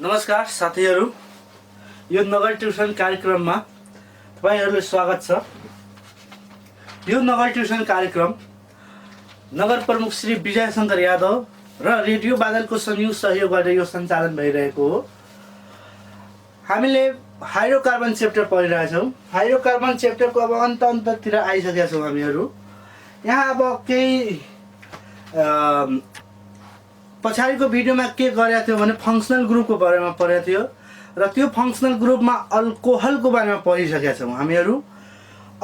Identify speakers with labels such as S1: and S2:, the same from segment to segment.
S1: नमस्कार साथीहरू, यो नगर ट्युसन कार्यक्रममा तपाईहरुलाई स्वागत छ। यो नगर ट्युसन कार्यक्रम नगर प्रमुख श्री विजय शंकर यादव र रेडियो बादलको संयुक्त सहयोग गरेर यो सञ्चालन भइरहेको हो। हामीले हाइड्रोकार्बन च्याप्टर पढिरहेछौँ। हाइड्रोकार्बन च्याप्टरको अब अन्ततिर आइसकेका छौँ हामीहरू। यहाँ अब केही पछाडिको भिडियोमा के गरेको थियो भने फङ्सनल ग्रुपको बारेमा पढेको थियो र त्यो फङ्सनल ग्रुपमा अल्कोहलको बारेमा पढिसकेका छौँ हामीहरू।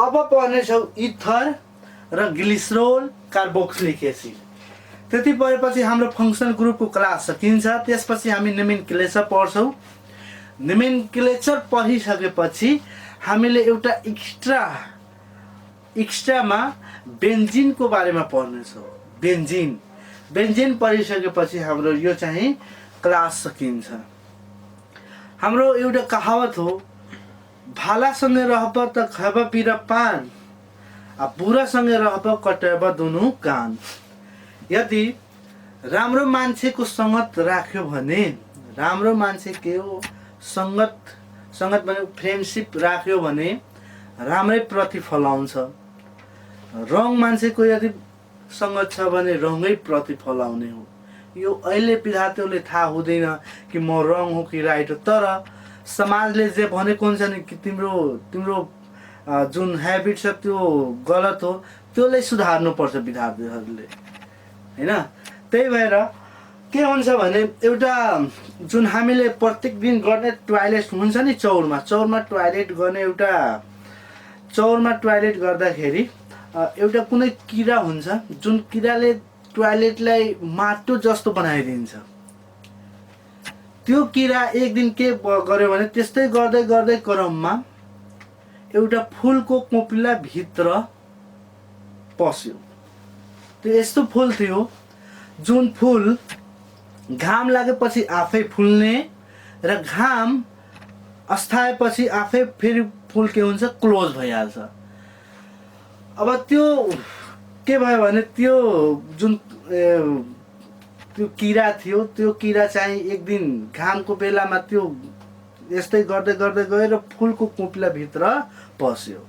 S1: अब पढ्नेछौँ इथर र ग्लिसरोल कार्बोक्सिलिक एसिड। त्यति पढेपछि हाम्रो फङ्सनल ग्रुपको क्लास सकिन्छ। त्यसपछि हामी नोमेनक्लेचर पढ्छौँ। नोमेनक्लेचर पढिसकेपछि हामीले एउटा एक्स्ट्रामा बेन्जिनको बारेमा पढ्नेछौँ। बेन्जिन पढिसकेपछि हाम्रो यो चाहिँ क्लास सकिन्छ। हाम्रो एउटा कहावत हो, भालासँगै रहब त खैब पिर पान, बुरासँगै रहब कटब दुनु कान। यदि राम्रो मान्छेको सङ्गत राख्यो भने, राम्रो मान्छे के हो, सङ्गत भने फ्रेन्डसिप राख्यो भने राम्रै प्रतिफल आउँछ। रङ मान्छेको यदि सङ्गत छ भने रङै प्रतिफल आउने हो। यो अहिले विद्यार्थीहरूले थाहा हुँदैन कि म रङ हो कि राइट हो, तर समाजले जे भनेको हुन्छ नि कि तिम्रो जुन ह्याबिट छ त्यो गलत हो, त्यसलाई सुधार्नुपर्छ विद्यार्थीहरूले, हैन। त्यही भएर के हुन्छ भने एउटा जुन हामीले प्रत्येक दिन गर्ने टोयलेट हुन्छ नि, चौरमा टोयलेट गर्ने चौरमा टोयलेट गर्दाखेरि एउटा कुनै किरा हुन्छ जुन किराले टोयलेटलाई माटो जस्तो बनाइदिन्छ। त्यो किरा एक दिन के गर्यो भने त्यस्तै गर्दै क्रममा एउटा फुलको कोपिला भित्र पस्यो। त्यो यस्तो फुल थियो जुन फुल घाम लागेपछि आफै फुल्ने र घाम अस्ताएपछि आफै फेरि फुल के हुन्छ, क्लोज भइहाल्छ। अब त्यो के भयो भने त्यो जुन त्यो किरा थियो, त्यो किरा चाहिँ एक दिन घामको बेलामा त्यो यस्तै गर्दै गएर फुलको कोपिला भित्र पस्यो।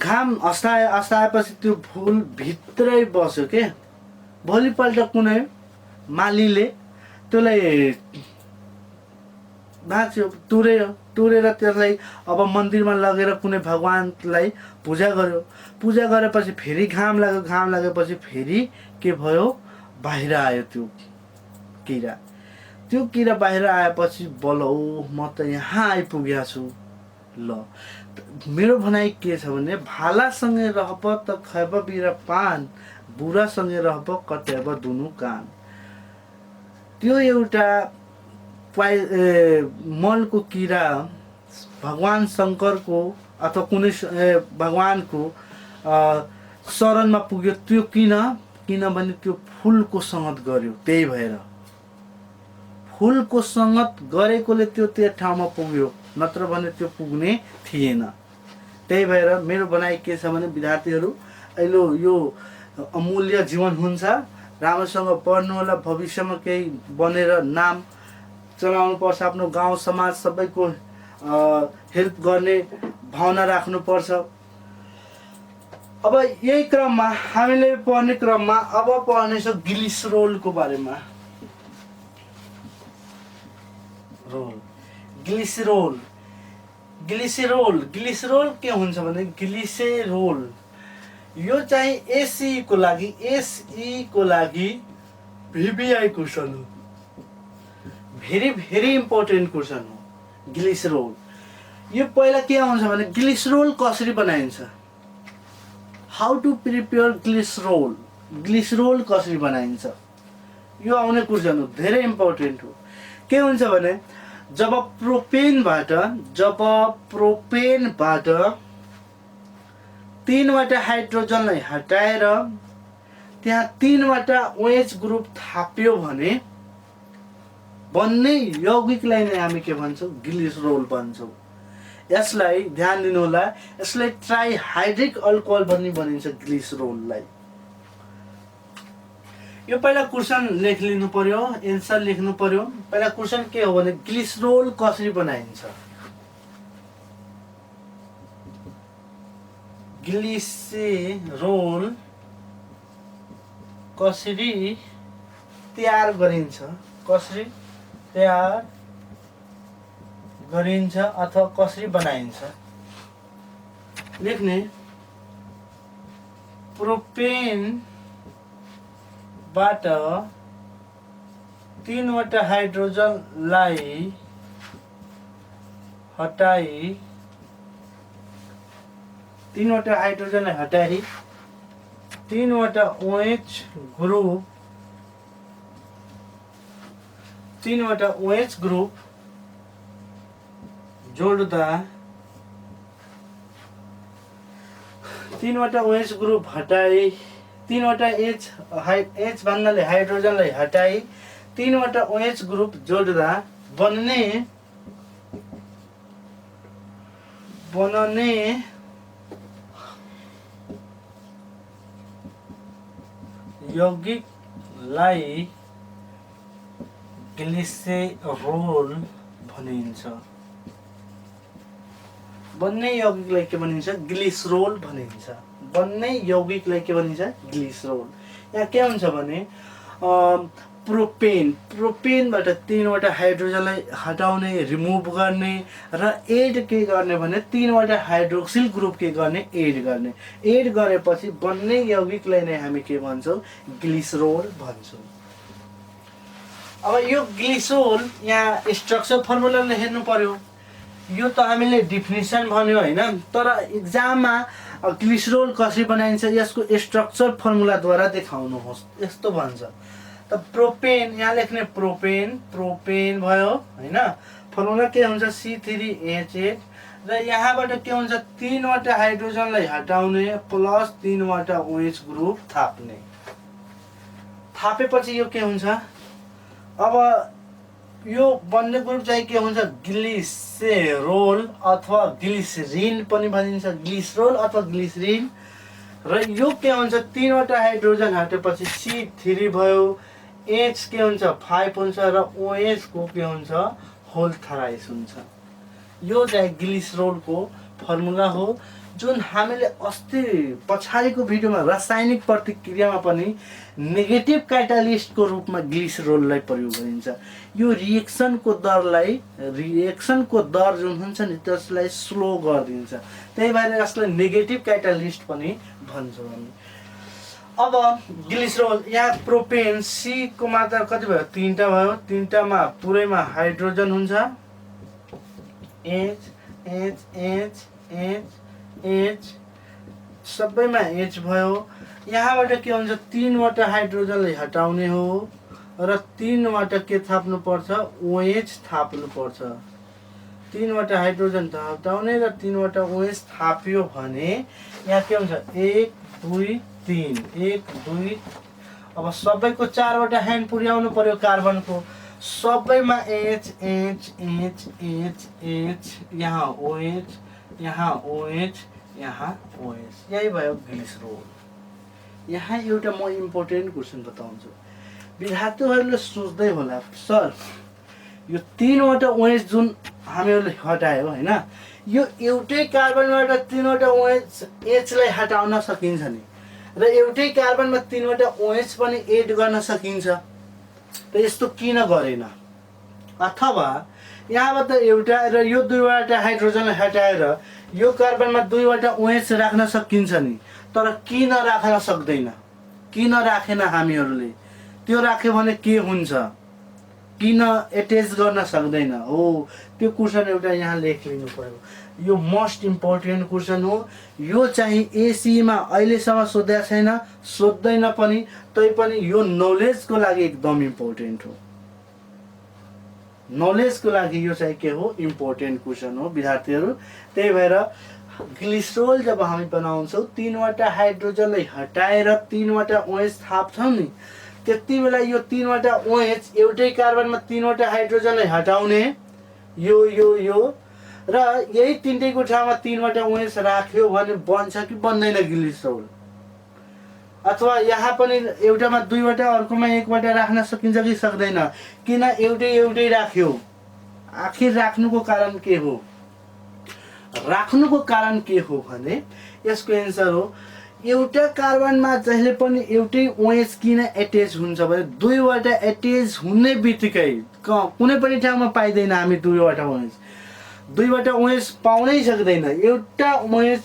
S1: घाम अस्ताएपछि त्यो फुल भित्रै बस्यो के। भोलिपल्ट कुनै मालीले त्यसलाई भाँच्यो, तुरेर त्यसलाई अब मन्दिरमा लगेर कुनै भगवानलाई पूजा गर्यो। पूजा गरेपछि फेरि घाम लागेपछि फेरि के भयो, बाहिर आयो त्यो किरा। त्यो किरा बाहिर आएपछि बल्ल म त यहाँ आइपुगेको छु। ल, मेरो भनाइ के छ भने भालासँगै रहब त खैब बिर पान, बुरासँगै रहब कटब दुनु कान। त्यो एउटा मलको किरा भगवान शङ्करको अथवा कुनै भगवानको शरणमा पुग्यो। त्यो किनभने त्यो फुलको सङ्गत गर्यो। त्यही भएर फुलको सङ्गत गरेकोले त्यो ठाउँमा पुग्यो, नत्र भने त्यो पुग्ने थिएन। त्यही भएर मेरो भनाइ के छ भने विद्यार्थीहरू, अहिले यो अमूल्य जीवन हुन्छ, राम्रोसँग पढ्नु होला। भविष्यमा केही बनेर नाम चलाउनु पर्छ, आफ्नो गाउँ समाज सबैको हेल्प गर्ने भावना राख्नुपर्छ। अब यही क्रममा हामीले पढ्ने क्रममा अब पढ्नेछौँ ग्लिसरोलको बारेमा। ग्लिसरोल के हुन्छ भने ग्लिसेरोल यो चाहिँ एसई को लागि VBI क्वेसन हो। भेरी इम्पोर्टेन्ट क्वेसन हो ग्लिसरोल। यो पहिला के आउँछ भने ग्लिसरोल कसरी बनाइन्छ, हाउ टु प्रिपेयर ग्लिसरोल कसरी बनाइन्छ, यो आउने क्वेसन हो। धेरै इम्पोर्टेन्ट हो। के हुन्छ भने जब प्रोपेनबाट 3वटा हाइड्रोजनलाई हटाएर त्यहाँ 3वटा OH ग्रुप थाप्यो भने बन्ने यौगिकलाई नै हामी के भन्छौँ, ग्लिसरोल भन्छौँ। यसलाई ध्यान दिनु होला, यसलाई ट्राइहाइड्रिक अल्कोहल भन्ने भनिन्छ ग्लिसरोललाई। यो पहिला क्वेसन लेख लिनु पर्यो, एन्सर लेख्नु पर्यो। पहिला क्वेसन के हो भने ग्लिसरोल कसरी बनाइन्छ, ग्लिसरोल कसरी तयार गरिन्छ, कसरी तयार गरिन्छ अथवा कसरी बनाइन्छ लेख्ने। प्रोपेनबाट 3वटा हाइड्रोजनलाई हटाई 3वटा हाइड्रोजनलाई हटाई 3वटा OH group 3वटा OH group जोड्दा 3वटा OH group हटाई 3वटा H भन्नाले हाइड्रोजनलाई हटाई 3वटा OH ग्रुप जोड्दा बन्ने यौगिकलाई ग्लिसरोल भनिन्छ। बन्ने यौगिकलाई के भनिन्छ, ग्लिसरोल भनिन्छ। बन्ने यौगिकलाई के भनिन्छ, ग्लिसरोल। यहाँ के हुन्छ भने प्रोपेनबाट 3वटा हाइड्रोजनलाई हटाउने, रिमुभ गर्ने र एड के गर्ने भने 3वटा हाइड्रोक्सिल ग्रुप के गर्ने, एड गर्ने। एड गरेपछि बन्ने यौगिकलाई नै हामी के भन्छौँ, ग्लिसरोल भन्छौँ। अब यो ग्लिसरोल यहाँ स्ट्रक्चर फर्मुलाले हेर्नु पर्यो। यो त हामीले डिफिनिसन भन्यो हैन, तर एक्जाममा ग्लिसरोल कसरी बनाइन्छ यसको स्ट्रक्चर फर्मुलाद्वारा देखाउनुहोस्। यस्तो भन्छ त प्रोपेन, यहाँ लेख्ने प्रोपेन भयो हैन। फर्मुला के हुन्छ, C3H8 र यहाँबाट के हुन्छ 3वटा हाइड्रोजनलाई हटाउने प्लस 3वटा OH ग्रुप थाप्ने। थापेपछि यो के हुन्छ, अब यो बन्ने ग्रुप चाहिँ के हुन्छ, ग्लिसरोल अथवा ग्लिसरिन पनि भनिन्छ, ग्लिसरोल अथवा ग्लिसरिन। र यो के हुन्छ 3वटा हाइड्रोजन हटेपछि C3 भयो, H के हुन्छ 5 हुन्छ र OH को के हुन्छ होल थराइस हुन्छ। यो चाहिँ ग्लिसरोलको फर्मुला हो, जुन हामीले अस्ति पछाडिको भिडियोमा रासायनिक प्रतिक्रियामा पनि नेगेटिभ क्याटालिस्टको रूपमा ग्लिसरोललाई प्रयोग गरिन्छ। यो रिएक्सनको दर जुन हुन्छ नि त्यसलाई स्लो गरिदिन्छ, त्यही भएर यसलाई नेगेटिभ क्याटालिस्ट पनि भन्छौँ हामी। अब ग्लिसरोल यहाँ प्रोपेन C को मात्रा कति भयो, 3टा भयो। 3टामा पुरैमा हाइड्रोजन हुन्छ, H सबैमा H भयो। यहाँबाट के हुन्छ 3वटा हाइड्रोजनलाई हटाउने हो र 3वटा के थाप्नु पर्छ, OH थाप्नु पर्छ। 3वटा हाइड्रोजन हटाउने र 3वटा OH थाप्यो भने यहाँ के हुन्छ 1 2 3 1 2। अब सबैको 4वटा ह्यान्ड पुर्याउनु पर्यो कार्बनको, सबैमा H यहाँ OH यहाँ OH यहाँ OH। यही भयो ग्लिसरोल। यहाँ एउटा म इम्पोर्टेन्ट क्वेसन बताउँछु, विद्यार्थीहरूले सोच्दै होला सर यो 3वटा OH जुन हामीहरूले हटायो हैन, यो एउटै कार्बनबाट 3वटा OH लाई हटाउन सकिन्छ नि, र एउटै कार्बनमा 3वटा OH पनि एड गर्न सकिन्छ, त यस्तो किन गरेन? अथवा यहाँबाट एउटा र यो 2वटा हाइड्रोजनलाई हटाएर यो कार्बनमा 2वटा OH राख्न सकिन्छ नि, तर किन राख्न सक्दैन? किन राखेन हामीहरूले? त्यो राख्यो भने के हुन्छ, किन एटेच गर्न सक्दैन हो? त्यो क्वेसन एउटा यहाँ लेख लिनु पर्यो। यो मोस्ट इम्पोर्टेन्ट क्वेसन हो। यो चाहिँ एसीमा अहिलेसम्म सोधेको छैन, सोध्दैन पनि, तैपनि यो नलेजको लागि एकदम इम्पोर्टेन्ट हो। नलेजको लागि यो चाहिँ के हो, इम्पोर्टेन्ट क्वेसन हो विद्यार्थीहरू। त्यही भएर ग्लिसरोल जब हामी बनाउँछौँ 3वटा हाइड्रोजनलाई हटाएर 3वटा OH थाप्छौँ नि, त्यति बेला यो 3वटा OH एउटै कार्बनमा 3वटा हाइड्रोजनलाई हटाउने यो र यही तिनटैको ठाउँमा 3वटा OH राख्यो भने बन्छ कि बन्दैन ग्लिसरोल? अथवा यहाँ पनि एउटामा दुईवटा अर्कोमा एकवटा राख्न सकिन्छ कि सक्दैन? किन एउटै एउटै राख्यो? आखिर राख्नुको कारण के हो? राख्नुको कारण के हो भने यसको एन्सर हो एउटा कार्बनमा जहिले पनि एउटै OH किन एटेच हुन्छ भने दुईवटा एटेच हुने बित्तिकै कुनै पनि ठाउँमा पाइँदैन हामी दुईवटा OH। दुईवटा OH पाउनै सक्दैन, एउटा OH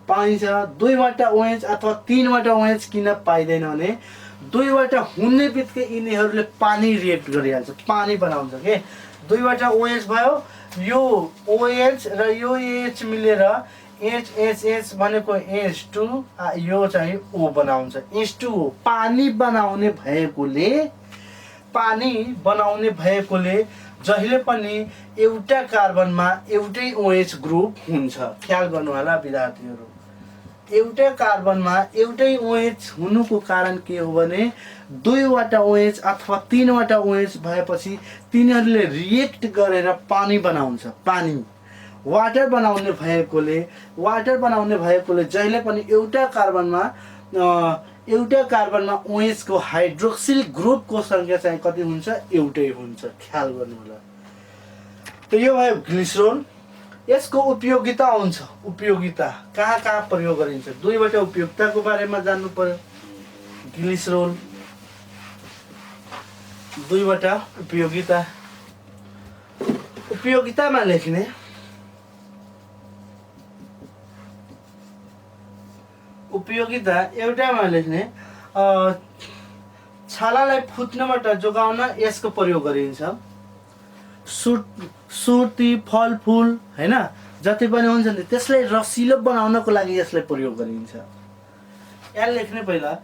S1: पाइन्छ। दुईवटा OH अथवा तीनवटा OH किन पाइँदैन भने दुईवटा हुने बित्तिकै यिनीहरूले पानी रिएक्ट गरिहाल्छ, पानी बनाउँछ के। दुईवटा OH भयो, यो OH र यो H मिलेर HHH भनेको H2, यो चाहिँ O बनाउँछ, H2O। पानी बनाउने भएकोले जहिले पनि एउटा कार्बनमा एउटै OH ग्रुप हुन्छ। ख्याल गर्नु होला विद्यार्थीहरू, एउटा कार्बनमा एउटै OH हुनुको कारण के हो भने दुईवटा OH अथवा तीनवटा OH भएपछि तिनीहरूले रिएक्ट गरेर पानी बनाउँछ। पानी वाटर बनाउने भएकोले जहिले पनि एउटा कार्बनमा OH को हाइड्रोक्सिल ग्रुपको संख्या चाहिँ कति हुन्छ? एउटै हुन्छ। ख्याल गर्नु होला। त यो भयो ग्लिसरोल। यसको उपयोगिता हुन्छ। उपयोगिता कहाँ कहाँ प्रयोग गरिन्छ? दुईवटा उपयोगिताको बारेमा जान्नु पर्यो। ग्लिसरोल दुईवटा उपयोगितामा लेख्ने उपयोगिता एउटामा लेख्ने छालालाई फुट्नबाट जोगाउन यसको प्रयोग गरिन्छ। सुर्ती, फलफुल हैन जति पनि हुन्छ नि त्यसलाई रसिलो बनाउनको लागि यसलाई प्रयोग गरिन्छ। यहाँ लेख्ने पहिला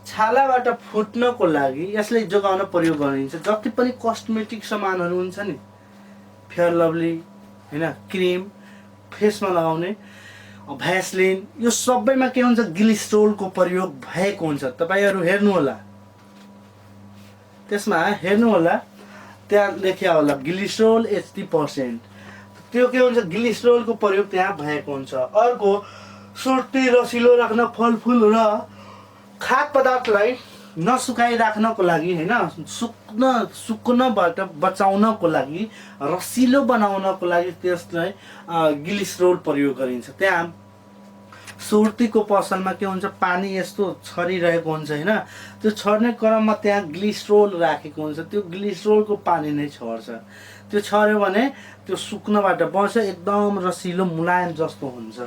S1: छालाबाट फुट्नको लागि यसलाई जोगाउन प्रयोग गरिन्छ। जति पनि कस्मेटिक सामानहरू हुन्छ नि, फेयर लभली हैन, क्रिम, फेसमा लगाउने, भ्यासलिन, यो सबैमा के हुन्छ? ग्लिसरोलको प्रयोग भएको हुन्छ। तपाईहरु हेर्नु होला, त्यसमा हेर्नु होला, त्यहाँ लेख्या होला ग्लिसरोल 80%। त्यो के हुन्छ? ग्लिसरोलको प्रयोग त्यहाँ भएको हुन्छ। अर्को सुर्ती रसिलो राख्न, फलफुल र खाद्य पदार्थलाई नसुकाई राख्नको लागि हैन, सुक्नबाट बचाउनको लागि, रसिलो बनाउनको लागि त्यसलाई ग्लिसरोल प्रयोग गरिन्छ। त्यहाँ सुर्तीको पसलमा के हुन्छ? पानी यस्तो छरिरहेको हुन्छ हैन, त्यो छर्ने क्रममा त्यहाँ ग्लिसरोल राखेको हुन्छ। त्यो ग्लिसरोलको पानी नै छर्छ। त्यो छर्यो भने त्यो सुक्नबाट बच्छ, एकदम रसिलो मुलायम जस्तो हुन्छ।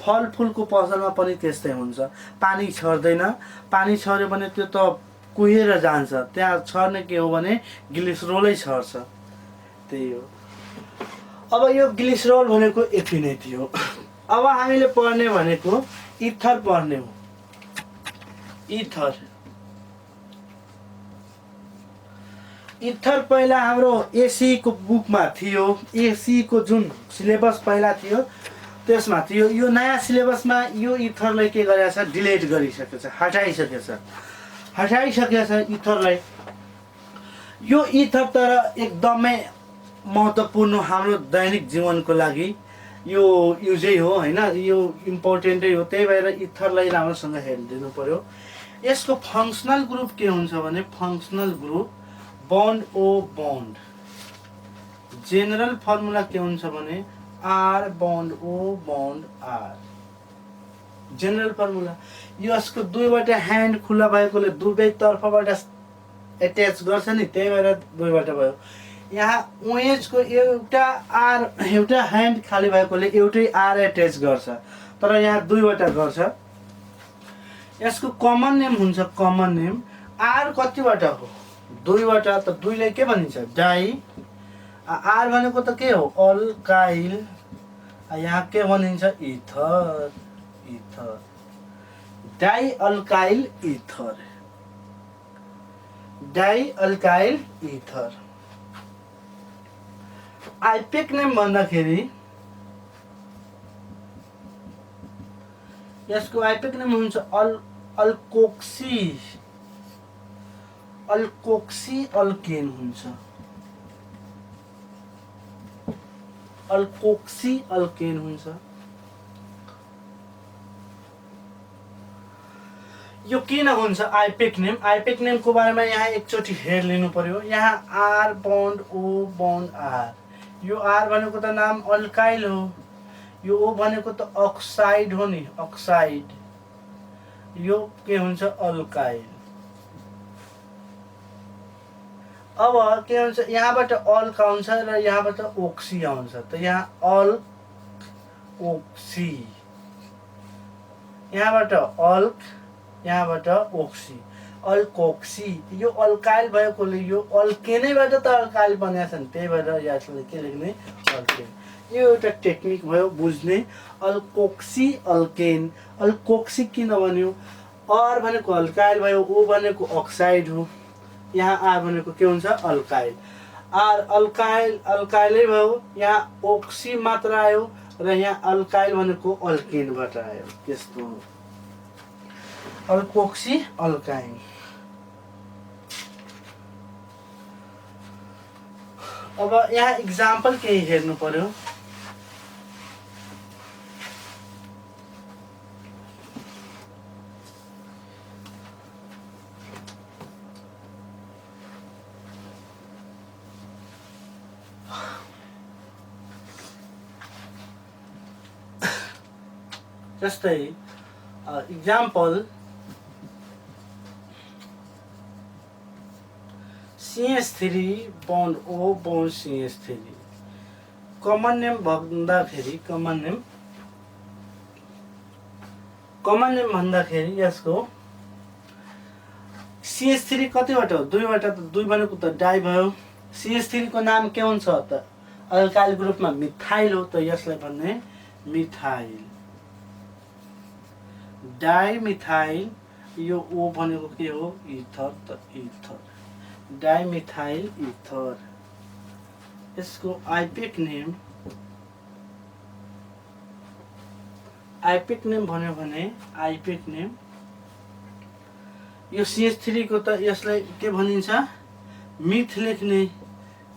S1: फलफुलको पसलमा पनि त्यस्तै हुन्छ। पानी छर्दैन, पानी छर्यो भने त्यो त कुहिएर जान्छ। त्यहाँ छर्ने के हो भने ग्लिसरोलै छर्छ। त्यही हो। अब यो ग्लिसरोल भनेको यति नै थियो। अब हामीले पढ्ने भनेको इथर पढ्ने हो। इथर पहिला हाम्रो एसी को बुकमा थियो। एसी को जुन सिलेबस पहिला थियो त्यसमा थियो। यो नयाँ सिलेबसमा यो इथरलाई के गरेको छ? डिलिट गरिसकेको छ, हटाइसकेको छ इथरलाई। यो इथर तर एकदमै महत्त्वपूर्ण हाम्रो दैनिक जीवनको लागि यो युजै हो हैन, यो इम्पोर्टेन्टै हो। त्यही भएर इथरलाई राम्रोसँग हेरिदिनु पर्यो। यसको फङ्सनल ग्रुप के हुन्छ भने functional group bond O bond. General formula के हुन्छ भने R bond O bond R। General formula यसको दुईवटा ह्यान्ड खुला भएकोले दुवै तर्फबाट एट्याच गर्छ नि, त्यही भएर दुईवटा भयो। यहाँ OH को एउटा ह्यान्ड खाली भएकोले एउटै R एट्याच गर्छ, तर यहाँ दुईवटा गर्छ। यसको कमन नेम हुन्छ, कमन नेम R कतिवटा हो? दुईवटा। त दुईलाई के भनिन्छ? डाइ। R भनेको त के हो? अल्काइल। यहाँ के भनिन्छ? Ether. Di alkyl ether. IUPAC name भन्दाखेरि यसको आइपेक नेम हुन्छ अल्कोक्सी अल्केन हुन्छ। अल्कोक्सी अल्केन हुन्छ। यो किन हुन्छ आइपेक्नेम? आइपेक्नेमको बारेमा यहाँ एकचोटि हेर लिनु पर्यो। यहाँ R bond O bond R, यो आर भनेको त नाम अल्काइल हो, यो ओ भनेको त अक्साइड हो नि, अक्साइड, यो के हुन्छ अल्काइल। अब के हुन्छ यहाँबाट अल्क आउँछ र यहाँबाट ओक्सी आउँछ, त यहाँ अल्क ओक्सी, यहाँबाट अल्क यहाँबाट ओक्सी, अल्कोक्सी। यो अल्काइल भएकोले यो अल्केनैबाट त अल्काइल बनेको छ नि, त्यही भएर यसले के लेख्ने अल्केन। यो एउटा टेक्निक भयो बुझ्ने। अल्कोक्सी अल्केन, अल्कोक्सी किन भन्यो? आर भनेको अल्काइल भयो, ओ भनेको अक्साइड हो, यहाँ आर भनेको के हुन्छ अल्काइल। आर अल्काइल अल्काइलै भयो, यहाँ ओक्सी मात्र आयो र यहाँ अल्काइल भनेको अल्केनबाट आयो, त्यस्तो हो अल्कोक्सी अल्काइन। अब यहाँ इक्जाम्पल केही हेर्नु पर्यो। जस्तै example CH3 bond O bond CH3, common name भन्दाखेरि यसको CH3 कतिवटा हो? दुईवटा, त दुई भनेको त डाई भयो। CH3 को नाम के हुन्छ त? अल्काइल ग्रुपमा मिथाइल हो, त यसलाई भन्ने मिथाइल, डाई मिथाइल। यो O भनेको के हो? इथर, त इथर, डाई मिथाइल इथर। यसको आइपेक नेम भन्यो भने आइपेक नेम, यो CH3 को त यसलाई के भनिन्छ? मिथ लेख्ने,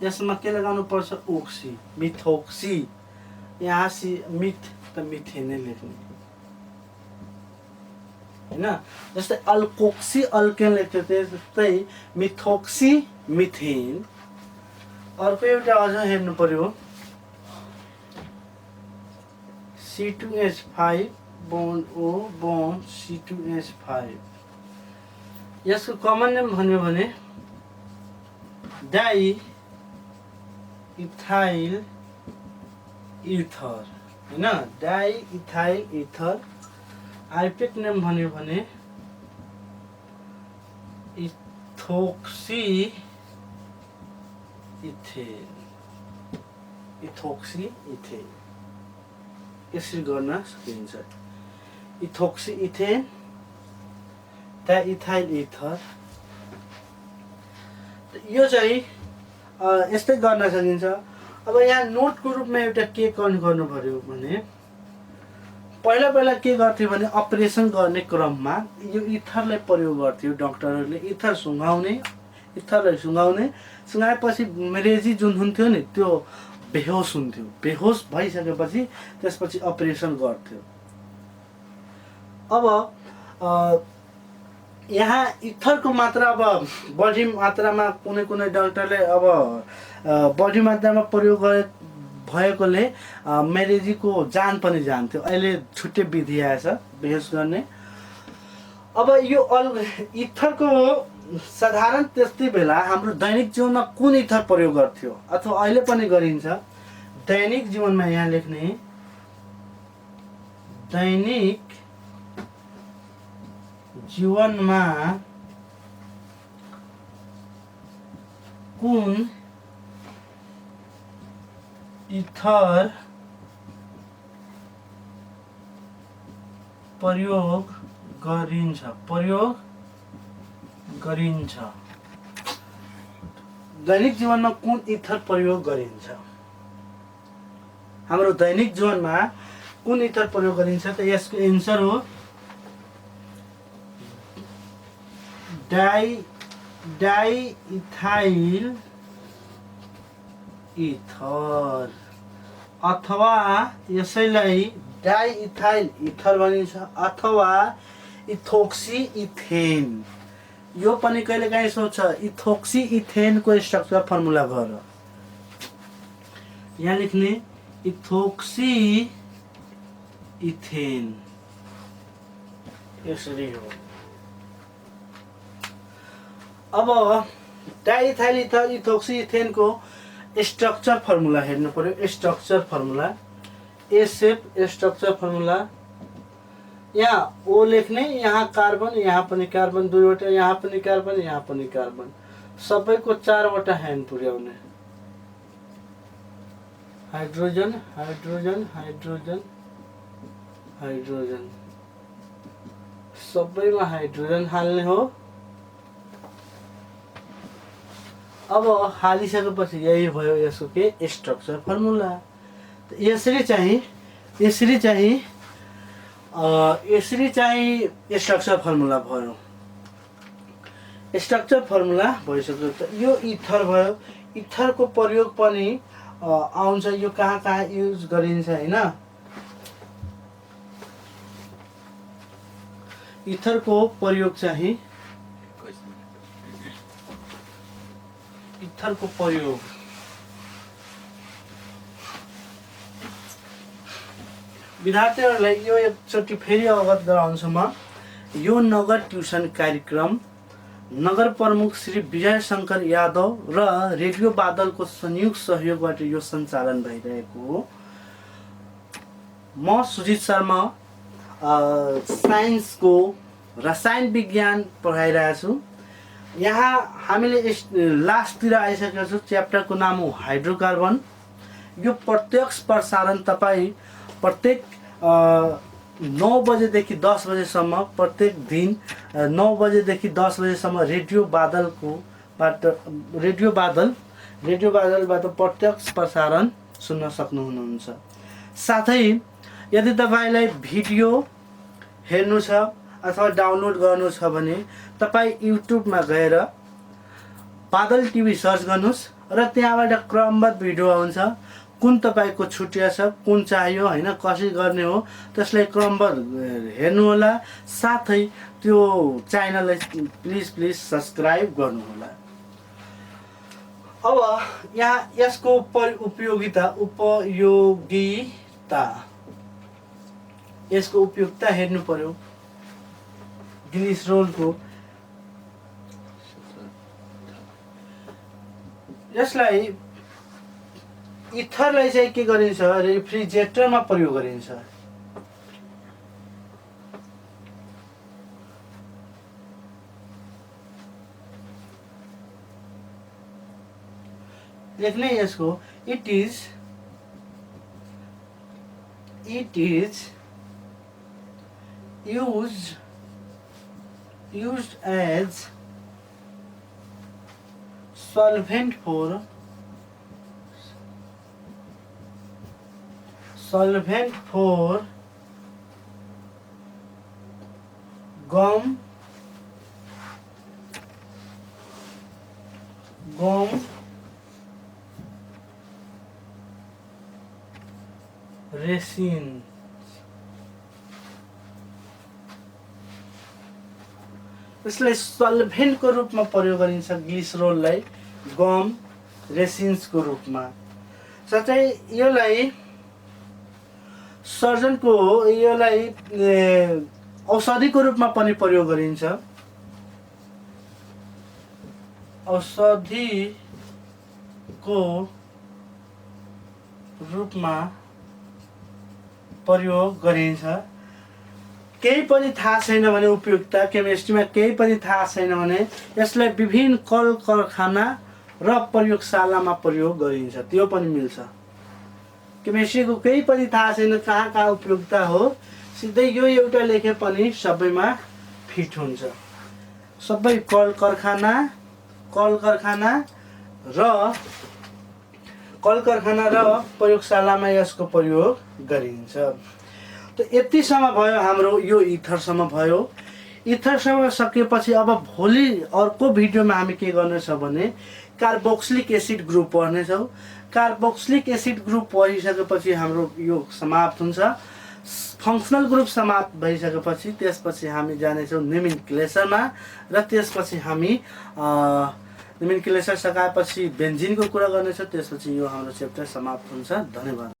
S1: यसमा के लगाउनु पर्छ? ओक्सी, मिथोक्सी। यहाँ मिथ त मिथेन लेख्ने हैन। जस्तै अल्कोक्सी अल्केन लेख्थ्यो, त्यस्तै मिथोक्सी मिथेन। अर्को एउटा अझ हेर्नु पर्यो, C2H5 bond O bond C2H5, यसको कमन नेम भन्यो भने डाई इथाइल इथर हैन, di ethyl ether. IUPAC name भन्यो भने इथोक्सी इथेन, इथोक्सी इथेन, यसरी गर्न सकिन्छ। इथोक्सी इथेन, डाइइथाइल इथर, यो चाहिँ यस्तै गर्न सकिन्छ। अब यहाँ नोटको रूपमा एउटा के गर्नु पर्यो भने पहिला के गर्थ्यो भने अपरेसन गर्ने क्रममा यो इथरलाई प्रयोग गर्थ्यो डाक्टरहरूले। इथरलाई सुँगाएपछि मरेजी जुन हुन्थ्यो नि त्यो बेहोस हुन्थ्यो, बेहोस भइसकेपछि त्यसपछि अपरेसन गर्थ्यो। अब यहाँ इथरको मात्रा अब बढी मात्रामा कुनै डाक्टरले अब बढी मात्रामा प्रयोग भएकोले मरेजीको जान पनि जान्थ्यो। अहिले छुट्टै विधि आएछ बेहोस गर्ने। अब यो इथरको साधारण त्यस्तै बेला हाम्रो दैनिक जीवनमा कुन इथर प्रयोग गर्थ्यो अथवा अहिले पनि गरिन्छ? दैनिक जीवनमा यहाँ लेख्ने दैनिक जीवनमा कुन इथर प्रयोग गरिन्छ, दैनिक जीवनमा कुन इथर प्रयोग गरिन्छ? हाम्रो दैनिक जीवनमा कुन इथर प्रयोग गरिन्छ? त यसको एन्सर हो डाइइथाइल इथर, अथवा यसैलाई डाइइथाइल इथर भनिन्छ, अथवा इथोक्सी इथेन। यो पनि कहिलेकाहीँ सोध्छ इथोक्सी इथेनको स्ट्रक्चर फर्मुला गर। यहाँ लेख्ने इथोक्सी इथेन यसरी हो। अब डाइइथाइल इथर इथोक्सी इथेनको स्ट्रक्चर फर्मुला हेर्नु पर्यो। स्ट्रक्चर फर्मुला एसेप स्ट्रक्चर फर्मुला यहाँ ओ लेख्ने, यहाँ कार्बन, यहाँ पनि कार्बन दुईवटा, यहाँ पनि कार्बन, यहाँ पनि कार्बन, सबैको 4 वटा ह्यान्ड पुर्याउने। हाइड्रोजन हाइड्रोजन हाइड्रोजन हाइड्रोजन, सबैमा हाइड्रोजन हाल्ने हो। अब हालिसकेपछि यही भयो यसको के स्ट्रक्चर फर्मुला। यसरी चाहिँ स्ट्रक्चर फर्मुला भयो। स्ट्रक्चर फर्मुला भइसक्यो। त यो इथर भयो। इथरको प्रयोग पनि आउँछ, यो कहाँ कहाँ युज गरिन्छ हैन। इथरको प्रयोग चाहिँ इथरको प्रयोग विद्यार्थीहरूलाई यो एकचोटि फेरि अवगत गराउँछु म। यो नगर ट्युसन कार्यक्रम नगर प्रमुख श्री विजय शंकर यादव र रेडियो बादलको संयुक्त सहयोगबाट यो सञ्चालन भइरहेको हो। म सुजित शर्मा साइन्सको रसायन विज्ञान पढाइरहेको छु। यहाँ हामीले लास्टतिर आइसकेको छु। च्याप्टरको नाम हो हाइड्रोकार्बन। यो प्रत्यक्ष प्रसारण तपाईँ प्रत्येक 9 बजेदेखि 10 बजेसम्म प्रत्येक दिन 9 बजेदेखि 10 बजेसम्म रेडियो बादलबाट प्रत्यक्ष प्रसारण सुन्न सक्नुहुन्छ। साथै यदि तपाईलाई भिडियो हेर्नु छ अथवा डाउनलोड गर्नु छ भने तपाईँ युट्युबमा गएर बादल टिभी सर्च गर्नुहोस् र त्यहाँबाट क्रमबद्ध भिडियो आउँछ। कुन तपाईको छुट्टिया छ, कुन चाहियो हैन, कसरी गर्ने हो त्यसलाई क्रमबद्ध हेर्नु होला। साथै त्यो च्यानललाई प्लिज सब्स्क्राइब गर्नु होला। अब यहाँ यसको उपयोगिता यसको उपयोगिता हेर्नु पर्यो। ग्लिसरोलको यसलाई इथरलाई चाहिँ के गरिन्छ, रेफ्रिजरेटरमा प्रयोग गरिन्छ। लेख्ने यसको it is used as solvent for gum resin। यसलाई सल्भेन्टको रूपमा प्रयोग गरिन्छ ग्लिसरोललाई गम रेसिन्सको रूपमा। साथै यसलाई सर्जनको औषधिको रूपमा पनि प्रयोग गरिन्छ। औषधिको रूपमा प्रयोग गरिन्छ। केही पनि थाहा छैन भने उपयुक्तता केमिस्ट्रीमा केही पनि थाहा छैन भने यसलाई विभिन्न कल कारखाना र प्रयोगशालामा प्रयोग गरिन्छ, त्यो पनि मिल्छ। केमिस्ट्रीको केही पनि थाहा छैन कहाँ कहाँ उपयुक्तता हो, सिधै यो एउटा लेखे पनि सबैमा फिट हुन्छ। सबै कल कारखाना र प्रयोगशालामा यसको प्रयोग गरिन्छ। त यतिसम्म भयो हाम्रो यो इथरसम्म भयो। इथरसम्म सकेपछि अब भोलि अर्को भिडियोमा हामी के गर्नेछौँ भने कार्बोक्सिलिक एसिड ग्रुप पढ्नेछौँ। कार्बोक्सिलिक एसिड ग्रुप पढिसकेपछि हाम्रो यो समाप्त हुन्छ। फङ्सनल ग्रुप समाप्त भइसकेपछि त्यसपछि हामी जानेछौँ नोमेनक्लेचरमा र त्यसपछि हामी नोमेनक्लेचर सकाएपछि बेन्जिनको कुरा गर्नेछौँ। त्यसपछि यो हाम्रो च्याप्टर समाप्त हुन्छ। धन्यवाद।